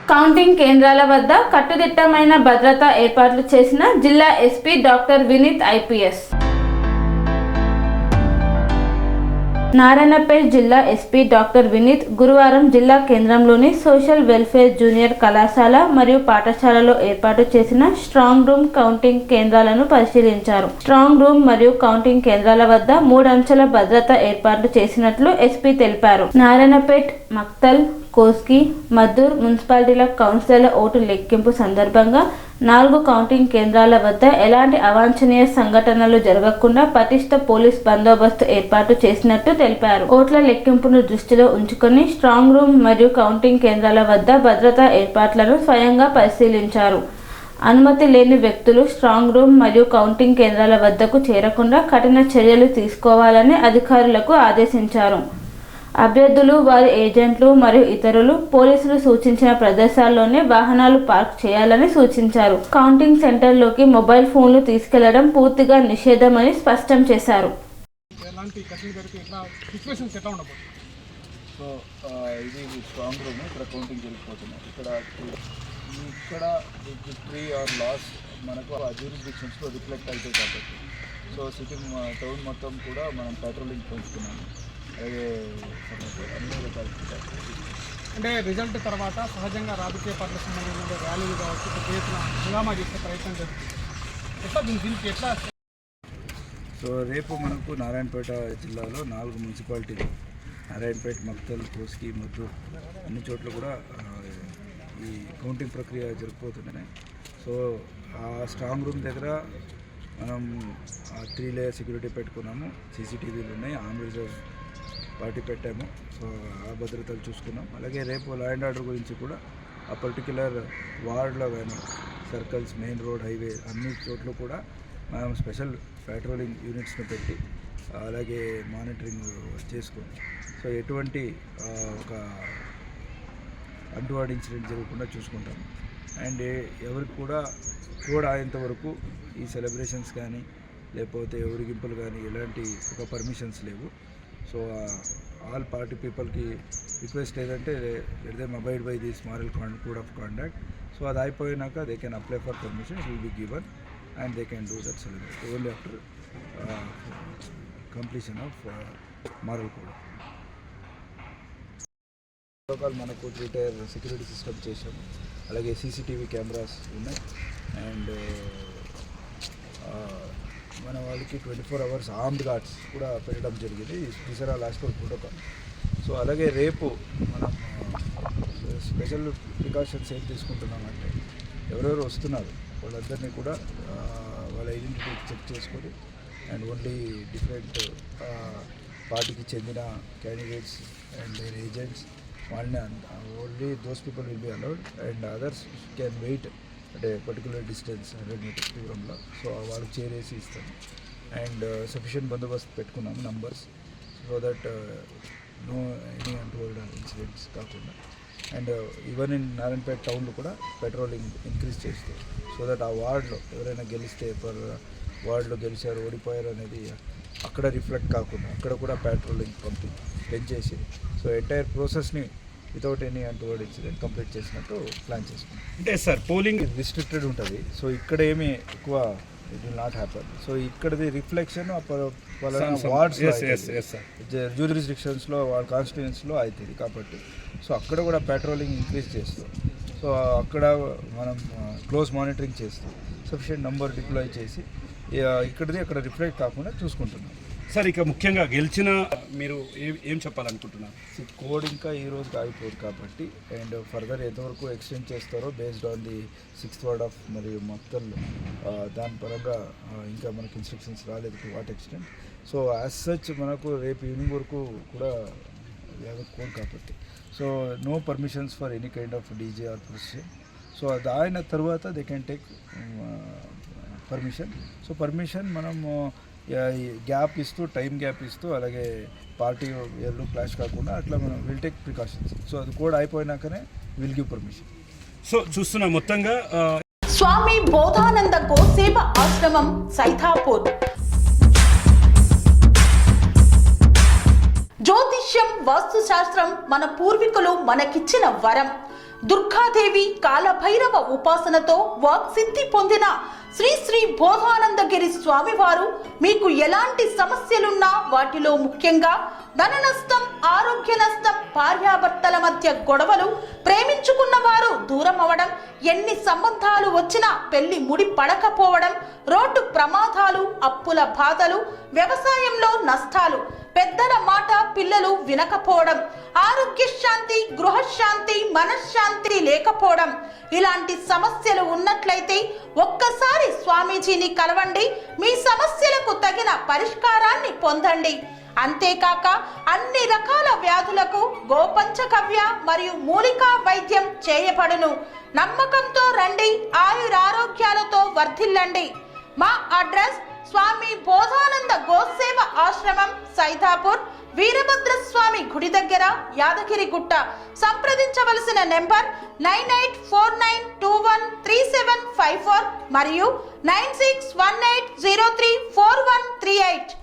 Counting కేంద్రాల వద్ద కట్టుదిట్టమైన భద్రతా ఏర్పాట్లు చేసిన జిల్లా SP doctor Vineet IPS. Narayanpet జిల్లా ఎస్పీ డాక్టర్ వినీత్ గురువారం జిల్లా కేంద్రంలోని సోషల్ వెల్ఫేర్ జూనియర్ కళాశాల మరియు పాఠశాలలో ఏర్పాటు చేసిన స్ట్రాంగ్ రూమ్ కౌంటింగ్ కేంద్రాలను పరిశీలించారు. స్ట్రాంగ్ రూమ్ మరియు కౌంటింగ్ కేంద్రాల వద్ద 3 అంచెల భద్రత ఏర్పాట్లు చేసినట్లు ఎస్పీ తెలిపారు. నారాయణపేట్, మక్తల్, కోస్గి, మద్దూర్ మున్సిపాలిటీల కౌన్సిలర్ల ఓటు లెక్కింపు సందర్భంగా 4 కౌంటింగ్ కేంద్రాల వద్ద ఎలాంటి అవాంఛనీయ సంఘటనలు జరగకుండా పటిష్ట పోలీస్ బందోబస్తు ఏర్పాటు చేసినట్టు తెలిపారు. ఓట్ల లెక్కింపును దృష్టిలో ఉంచుకొని స్ట్రాంగ్ రూమ్ మరియు కౌంటింగ్ కేంద్రాల వద్ద భద్రతా ఏర్పాట్లను స్వయంగా పరిశీలించారు. అనుమతి లేని వ్యక్తులు స్ట్రాంగ్ రూమ్ మరియు కౌంటింగ్ కేంద్రాల వద్దకు చేరకుండా కఠిన చర్యలు తీసుకోవాలని అధికారులకు ఆదేశించారు. అభ్యర్థులు, వారి ఏజెంట్లు మరియు ఇతరులు పోలీసులు సూచించిన ప్రదేశాల్లోనే వాహనాలు పార్క్ చేయాలని సూచించారు. కౌంటింగ్ సెంటర్లోకి మొబైల్ ఫోన్లు తీసుకెళ్లడం పూర్తిగా నిషేధమని స్పష్టం చేశారు. ఇది స్ట్రాంగ్ రూమ్. ఇక్కడ కౌంటింగ్ వెళ్ళిపోతున్నాం. ఇక్కడ 3 ఆర్ లాస్ మనకు ఆ జ్యూరిస్డిక్షన్స్లో రిఫ్లెక్ట్ అవుతాయి కాబట్టి సో సిటీ టౌన్ మొత్తం కూడా మనం పెట్రోలింగ్ పెంచుకున్నాము. అలాగే అన్ని రకాల అంటే రిజల్ట్ తర్వాత సహజంగా రాజకీయ పార్టీలకు సంబంధించిన ర్యాలీలు కావచ్చు, చేసిన హంగామా చేసే ప్రయత్నం జరుగుతుంది. ఎట్లా దీనికి ఎట్లా? సో రేపు మనకు నారాయణపేట జిల్లాలో 4 మున్సిపాలిటీలు నారాయణపేట, మక్తల్, కోస్గి, మద్దూర్ అన్ని చోట్ల కూడా ఈ కౌంటింగ్ ప్రక్రియ జరిగిపోతున్నాయి. సో ఆ స్ట్రాంగ్ రూమ్ దగ్గర మనం 3 లేయర్ సెక్యూరిటీ పెట్టుకున్నాము. సీసీటీవీలు ఉన్నాయి, ఆన్ రిజర్వ్ పార్టీ పెట్టాము. సో ఆ భద్రతలు చూసుకున్నాం. అలాగే రేపు లా అండ్ ఆర్డర్ గురించి కూడా ఆ పర్టిక్యులర్ వార్డులో కానీ సర్కిల్స్, మెయిన్ రోడ్, హైవే అన్ని చోట్ల కూడా మనం స్పెషల్ పెట్రోలింగ్ యూనిట్స్ని పెట్టి అలాగే మానిటరింగ్ చేసుకున్నాం. సో ఎటువంటి ఒక అంటువాడి ఇన్సిడెంట్ జరగకుండా చూసుకుంటాము. అండ్ ఎవరికి కూడా అయ్యేంత వరకు ఈ సెలబ్రేషన్స్ కానీ లేకపోతే ఊరేగింపులు కానీ ఎలాంటి ఒక పర్మిషన్స్ లేవు. సో ఆల్ పార్టీ పీపుల్కి రిక్వెస్ట్ ఏదంటే let them abide by this moral code of conduct. So అది అయిపోయినాక they can apply for permission, it will be given and they can do that celebrate only after completion of moral code. మనకు 3 tier security system చేసాము. అలాగే CCTV cameras ఉన్నాయి. And మన వాళ్ళకి 24 hours armed guards కూడా పెట్టడం జరిగింది. Teesra last protocol. సో అలాగే రేపు మనం స్పెషల్ ప్రికాషన్స్ ఏం తీసుకుంటున్నామంటే ఎవరెవరు వస్తున్నారు వాళ్ళందరినీ కూడా వాళ్ళ ఐడెంటిటీ చెక్ చేసుకొని అండ్ ఓన్లీ డిఫరెంట్ పార్టీకి చెందిన క్యాండిడేట్స్ అండ్ దేర్ ఏజెంట్స్ వాళ్ళని only those people will be allowed and others can wait అంటే పర్టికులర్ డిస్టెన్స్ 100 మీటర్స్ దూరంలో. సో వాళ్ళకి చేరేసి ఇస్తాము. అండ్ సఫిషియెంట్ బందోబస్తు పెట్టుకున్నాము numbers so that no any untold incidents కాకుండా. అండ్ ఈవెన్ ఇన్ నారాయణపేట టౌన్లో కూడా పెట్రోలింగ్ ఇంక్రీజ్ చేస్తూ సో దట్ ఆ వార్డులో ఎవరైనా గెలిస్తే వార్డులో గెలిచారు, ఓడిపోయారు అనేది అక్కడ రిఫ్లెక్ట్ కాకుండా అక్కడ కూడా పెట్రోలింగ్ పెంచేసి సో ఎంటైర్ ప్రాసెస్ని without any untoward incident complete చేసినట్టు ప్లాన్ చేసుకున్నాం. అంటే సార్ పోలింగ్ రిస్ట్రిక్టెడ్ ఉంటుంది. సో ఇక్కడ ఏమీ ఎక్కువ it will not happen. So ఇక్కడది రిఫ్లెక్షన్ వార్డ్స్ జ్యూరిస్డిక్షన్స్లో వాళ్ళ కాన్స్టిట్యుయెన్సీలో అవుతుంది కాబట్టి సో అక్కడ కూడా పెట్రోలింగ్ ఇంక్రీజ్ చేస్తాం. సో అక్కడ మనం క్లోజ్ మానిటరింగ్ చేస్తాం. సఫిషియెంట్ నంబర్ డిప్లాయ్ చేసి ఇక్కడది అక్కడ రిఫ్లెక్ట్ కాకుండా చూసుకుంటున్నాం. సార్ ఇక ముఖ్యంగా గెలిచిన మీరు ఏం చెప్పాలనుకుంటున్నారు? కోడ్ ఇంకా ఈ రోజుకి ఆగిపోదు కాబట్టి అండ్ ఫర్దర్ ఎంతవరకు ఎక్స్టెండ్ చేస్తారో based on the 6th ward of మరియు మొత్తం దాని పరంగా ఇంకా మనకి ఇన్స్ట్రక్షన్స్ రాలేదు to what extent. So as such మనకు రేపు ఈవినింగ్ వరకు కూడా కోడ్ కాబట్టి so no permissions for any kind of DJ or procession. So అది అయిన తర్వాత they can take permission. So permission మనం గ్యాప్ ఇస్తూ టైం గ్యాప్ ఇస్తూ అలాగే పార్టీ ఎల్లు క్లాష్ కాకుండా అట్లా మనం విల్ టేక్ ప్రికాషన్స్. సో అది కూడా అయిపోయినాకనే విల్ గివ్ పర్మిషన్. సో చూస్తున్నా మొత్తంగా స్వామి బోధానంద గోసేవ ఆశ్రమం సైథాపూర్. జ్యోతిష్యం, వాస్తుశాస్త్రం మన పూర్వీకులు మనకిచ్చిన వరం. దుర్గాదేవి కాలభైరవ ఉపాసనతో వాక్సిద్ధి పొందిన శ్రీ శ్రీ బోధానందగిరి స్వామివారు మీకు ఎలాంటి సమస్యలున్నా, వాటిలో ముఖ్యంగా ధన నష్టం, ఆరోగ్య నష్టం, భార్యాభర్తల మధ్య గొడవలు, ప్రేమించుకున్న వారు దూరం అవడం, ఎన్ని సంబంధాలు వచ్చినా పెళ్లి ముడి పడకపోవడం, రోడ్డు ప్రమాదాలు, అప్పుల బాధలు, వ్యవసాయంలో నష్టాలు, పెద్దల మాట పిల్లలు వినకపోవడం, ఆరోగ్య శాంతి, గృహశాంతి, మనశ్శాంతి లేకపోవడం, ఇలాంటి సమస్యలు ఉన్నట్లయితే ఒక్కసారి స్వామీజీని కలవండి. మీ సమస్యలకు తగిన పరిష్కారాన్ని పొందండి. అంతేకాక అన్ని రకాల వ్యాధులకు గోపంచగవ్య మరియు మూలికా వైద్యం చేయబడును. నమ్మకంతో రండి, ఆయురారోగ్యాలతో వర్ధిల్లండి. మా అడ్రస్ స్వామి బోధానంద గోసేవ ఆశ్రమం, సైదాపూర్, వీరభద్రస్వామి గుడి దగ్గర, యాదగిరిగుట్ట. సంప్రదించవలసిన నెంబర్ 9849213754 మరియు 9618034138.